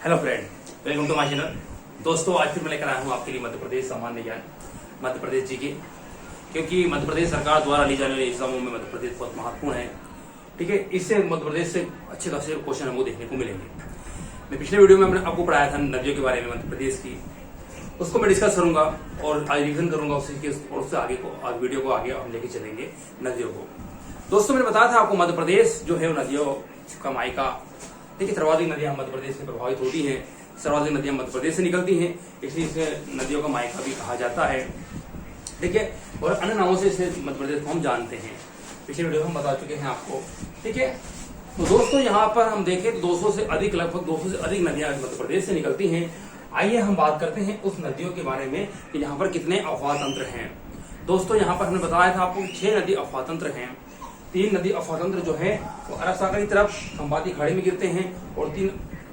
Hello friend, welcome to my channel. दोस्तों, आज फिर मैं लेकर आया हूँ आपके लिए मध्य प्रदेश सामान्य ज्ञान, मध्य प्रदेश जी के, क्योंकि मध्य प्रदेश सरकार द्वारा ली जाने वाली एग्जामों में मध्य प्रदेश बहुत महत्वपूर्ण है। ठीक है, इससे मध्य प्रदेश से अच्छे खासे क्वेश्चन हमको देखने को मिलेंगे। मैं पिछले वीडियो में मैंने आपको पढ़ाया था नदियों के बारे में मध्य प्रदेश की, उसको मैं डिस्कस करूंगा और आज रिविजन करूंगा उससे आगे को आज वीडियो को आगे हम लेके चलेंगे नदियों को। दोस्तों, मैंने बताया था आपको मध्य प्रदेश जो है वो नदियों का मायका। देखिए, सर्वाधिक नदियां मध्य प्रदेश से प्रभावित होती हैं, सर्वाधिक नदियां मध्य प्रदेश से निकलती हैं, इसलिए इसे नदियों का मायका भी कहा जाता है। ठीक है, और अन्य नामों से इसे मध्य प्रदेश को हम जानते हैं, पिछले वीडियो में हम बता चुके हैं आपको। ठीक है, तो दोस्तों यहाँ पर हम देखें तो 200 से अधिक, लगभग 200 से अधिक नदियां मध्य प्रदेश से निकलती हैं। आइए हम बात करते हैं उस नदियों के बारे में कि यहाँ पर कितने अफवाह तंत्र हैं। दोस्तों, यहाँ पर हमने बताया था आपको 6 नदी अफवाह तंत्र हैं। 3 नदी अफवाह तंत्र जो है वो अरब सागर की तरफ खंबाती खाड़ी में गिरते हैं और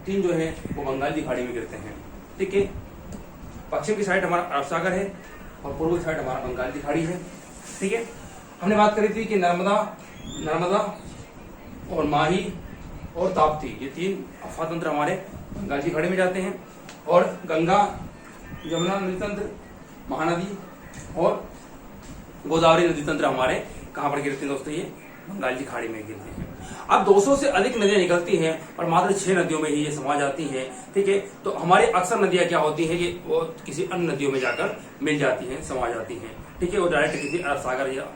तीन जो है वो बंगाल की खाड़ी में गिरते हैं। ठीक है, पश्चिम की साइड हमारा अरब सागर है और पूर्व की साइड हमारा बंगाल की खाड़ी है। ठीक है, हमने बात करी थी कि नर्मदा और माही और ताप्ती, ये 3 अफवाह तंत्र हमारे बंगाल की खाड़ी में जाते हैं, और गंगा, यमुना नदी तंत्र, महानदी और गोदावरी नदी तंत्र हमारे कहां पर गिरते हैं दोस्तों? ये बंगाल की खाड़ी में गिरते हैं। अब 200 से अधिक नदियां निकलती हैं और मात्र 6 नदियों में ही ये समा जाती हैं। ठीक है, तो हमारी अक्सर नदियां क्या होती हैं कि वो किसी अन्य नदियों में जाकर मिल जाती हैं, समा जाती हैं। ठीक है, वो डायरेक्ट किसी अरब सागर या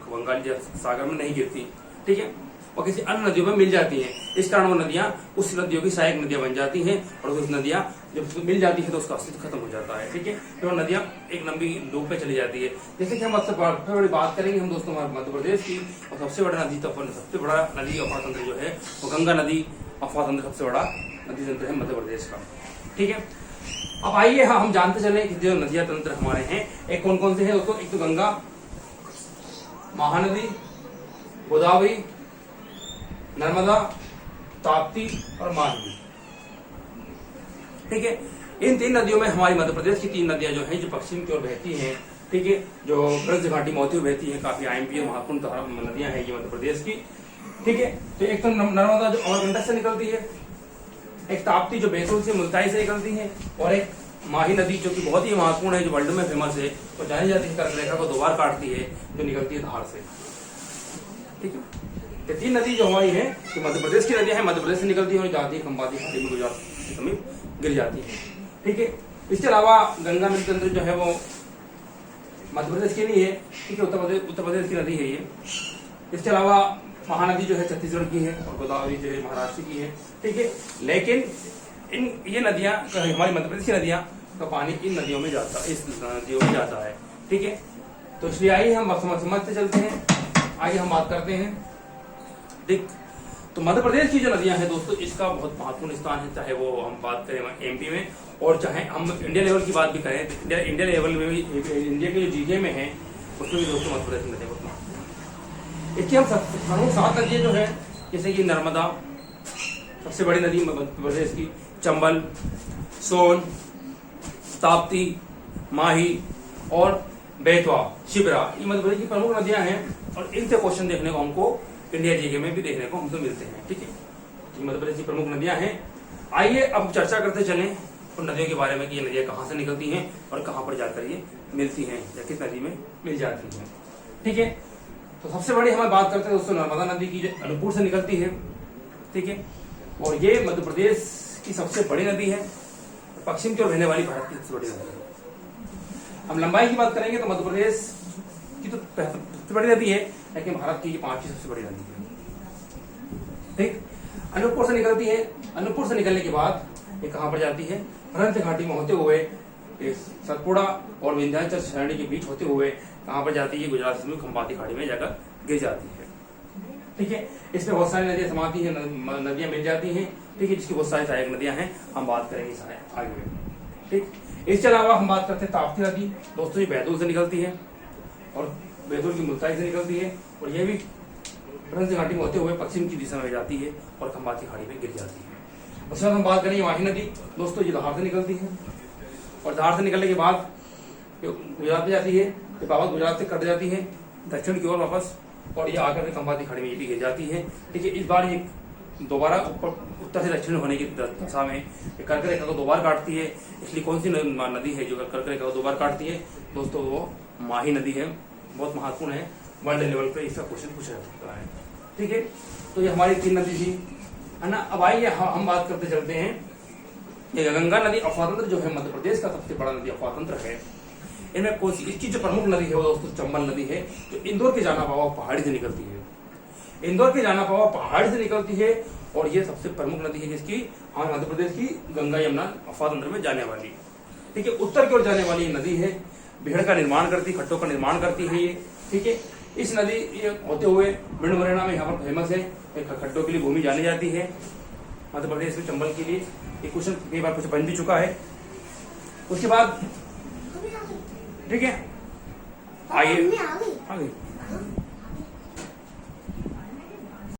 बंगाल सागर में नहीं गिरती। ठीक है, और किसी अन्य नदियों में मिल जाती हैं। इस कारण वो नदियां उस नदियों की सहायक नदियां बन जाती हैं और उस नदियां जब मिल जाती है तो उसका अस्तित्व खत्म हो जाता है। ठीक है, तो नदियां एक लंबी लूप पे चली जाती है। जैसे कि हम सबसे बड़ी बात करेंगे हम दोस्तों मध्य प्रदेश की, और सबसे बड़ा नदी अफवाह तंत्र जो है वो गंगा नदी अफवाह तंत्र सबसे बड़ा नदी तंत्र है मध्य प्रदेश का। ठीक है, अब आइए हम जानते चले कि जो नदियां तंत्र हमारे हैं एक कौन कौन से हैं दोस्तों। एक तो गंगा, महानदी, गोदावरी, नर्मदा, ताप्ती और माही। ठीक है, इन 3 नदियों में हमारी मध्य प्रदेश की 3 नदियां जो हैं जो पश्चिम की ओर बहती हैं। ठीक है, जो ब्रज घाटी में होती हुई बहती है, काफी आईएमपी महत्वपूर्ण नदियां हैं ये मध्य प्रदेश की। ठीक है, तो एक तो नर्मदा जो अमरकंटक से निकलती है, एक ताप्ती जो बैतूल से मुल्ताई से निकलती है, और एक माही नदी जो कि बहुत ही महत्वपूर्ण है, जो वर्ल्ड में फेमस है, तो जानी जाती है, कर्क रेखा को 2 बार काटती है, जो निकलती है धार से। ठीक है, ये 3 नदी जो हमारी है तो मध्य प्रदेश की नदियां हैं, मध्य प्रदेश से निकलती है और जाती है खंबाती खाड़ी में गुजरात के समीप गिर जाती है। ठीक है, इसके अलावा गंगा नदी तंत्र जो है वो मध्य प्रदेश की नहीं है। ठीक है, उत्तर प्रदेश की नदी है ये। इसके अलावा महानदी जो है छत्तीसगढ़ की है और गोदावरी जो है महाराष्ट्र की है। ठीक है, लेकिन ये नदियां हमारी मध्य प्रदेश की नदियां का पानी इन नदियों में जाता है, इस नदियों में जाता है। ठीक है, तो इसलिए आइए हम समझते चलते हैं। आइए हम बात करते हैं। देख, तो मध्य प्रदेश की जो नदियां हैं दोस्तों, इसका बहुत महत्वपूर्ण स्थान है, चाहे वो हम बात करें एमपी में और चाहे हम इंडिया लेवल की बात भी करें तो इंडिया लेवल में भी, इंडिया के जो जीके में है उसमें भी दोस्तों मध्य प्रदेश की नदियां बहुत महत्वपूर्ण है। इसकी हम 7 नदियां जो है, जैसे कि नर्मदा सबसे बड़ी नदी मध्य प्रदेश की, चंबल, सोन, ताप्ती, माही और बेतवा, शिप्रा, ये मध्य प्रदेश की प्रमुख नदियां हैं और इनसे क्वेश्चन देखने को हमको इंडिया जीके में भी देखने को हमको मिलते हैं। ठीक है, ये मध्य प्रदेश की प्रमुख नदियां हैं। आइए अब चर्चा करते चलें उन नदियों के बारे में कि ये नदियां कहाँ से निकलती हैं और कहाँ पर जाकर ये मिलती हैं या किस नदी में मिल जाती हैं। ठीक है, तो सबसे बड़ी हम बात करते हैं दोस्तों नर्मदा नदी की, जो अनूपपुर से निकलती है। ठीक है, और ये मध्य प्रदेश की सबसे बड़ी नदी है, पश्चिम की ओर बहने वाली भारत की सबसे बड़ी नदी है। हम लंबाई की बात करेंगे तो मध्य प्रदेश की तो सबसे बड़ी नदी है, लेकिन भारत की 5वीं सबसे बड़ी नदी है। ठीक, अनूपपुर से निकलती है। अनूपपुर से निकलने के बाद ये कहां पर जाती है? रंथ घाटी में होते हुए सतपुड़ा और विंध्याचल श्रेणी के बीच होते हुए कहां पर जाती है? गुजरात से खंबाती खाड़ी में जाकर गिर जाती है। ठीक है, इसमें बहुत सारी नदियां समाती है, नदियां मिल जाती हैं। ठीक है, जिसकी बहुत सारी सहायक नदियां हैं, हम बात करेंगे आगे में। ठीक, इसके अलावा हम बात करते हैं ताप्ती नदी। दोस्तों, ये बैतूल से निकलती है और बैतूल की मुल्ताई से निकलती है और यह भी रंथ घाटी में होते हुए पश्चिम की दिशा में जाती है और खंबाती खाड़ी में गिर जाती है। उसके बाद हम बात करेंगे माही नदी। दोस्तों, ये धार से निकलती है और धार से निकलने के बाद गुजरात में जाती है, फिर वापस गुजरात से कट जाती है दक्षिण की ओर वापस, और ये आकर खंबाती खाड़ी में ये भी गिर जाती है। ठीक है, इस बार ये दोबारा उत्तर से दक्षिण होने की दशा में ये कर्क रेखा को 2 बार काटती है। इसलिए कौन सी नदी है जो कर्क रेखा को 2 बार काटती है दोस्तों? वो माही नदी है। बहुत महत्वपूर्ण है, वर्ल्ड लेवल पे इसका क्वेश्चन पूछा जा सकता है। ठीक है, तो ये हमारी 3 नदी थी, है ना। अब आइए हम बात करते चलते हैं, ये गंगा नदी अफवातंत्र जो है मध्य प्रदेश का सबसे बड़ा नदी अफवातंत्र है। इनमें कौन सी, इसकी जो प्रमुख नदी है वो दोस्तों चंबल नदी है, जो इंदौर के जाना पावा पहाड़ी से निकलती है। इंदौर के जाना पावा पहाड़ी से निकलती है और ये सबसे प्रमुख नदी है जिसकी हमारे मध्य प्रदेश की गंगा यमुना अफवातंत्र में जाने वाली। ठीक है, उत्तर की ओर जाने वाली नदी है, भेड़ का निर्माण करती, खट्टों का निर्माण करती है ये। ठीक है, इस नदी ये होते हुए भिंड मुरैना में यहाँ पर फेमस है, खड्डों के लिए भूमि जानी जाती है मध्य प्रदेश में चंबल के लिए। ये क्वेश्चन कई बार कुछ बन भी चुका है। उसके बाद ठीक है, आइए आगे